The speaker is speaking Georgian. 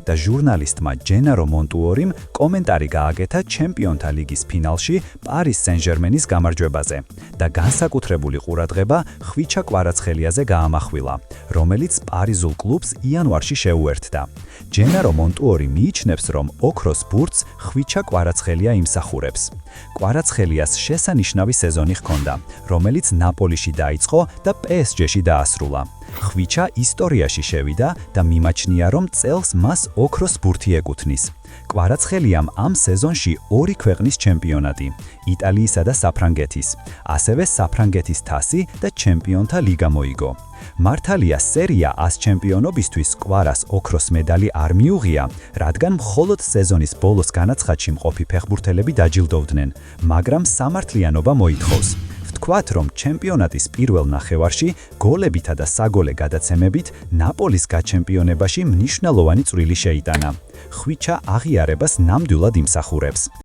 და ჟურნალისტმა ჯენარო მონტუორიმ კომენტარი გააკეთა ჩემპიონთა ლიგის ფინალში პარის სენ-ჟერმენის გამარჯვებაზე და განსაკუთრებული ყურადღება ხვიჩა კვარაცხელიაზე გაამახვილა, რომელიც პარიზულ კლუბს იანვარში შეუერთდა. ჯენარო მონტუორი მიიჩნევს, რომ ოქროს ბურთს ხვიჩა კვარაცხელია იმსახურებს. კვარაცხელიას შესანიშნავი სეზონი ჰქონდა, რომელიც ნაპოლიში დაიწყო და PSG-ში დაასრულა. ხვიჩა ისტორიაში შევიდა და მიმაჩნია, რომ წელს მას ოქროს ბურთი ეკუთვნის. კვარაცხელიამ ამ სეზონში 2 ქვეყნის ჩემპიონატი, იტალიისა და საფრანგეთის, ასევე საფრანგეთის თასი და ჩემპიონთა ლიგა მოიგო. მართალია სერია A-ს ჩემპიონობისთვის კვარას ოქროს მედალი არ მიუღია, რადგან მხოლოდ სეზონის ბოლოს განაცხადში მყოფი ფეხბურთელები დაჯილდოვდნენ, მაგრამ სამართლიანობა მოითხოვს. ვთქვათ, რომ ჩემპიონატის პირველ ნახევარში გოლებითა და საგოლე გადაცემებით ნაპოლის გაჩემპიონებაში მნიშვნელოვანი წვლილი შეიტანა. ხვიჩა აღიარებას ნამდვილად იმსახურებს.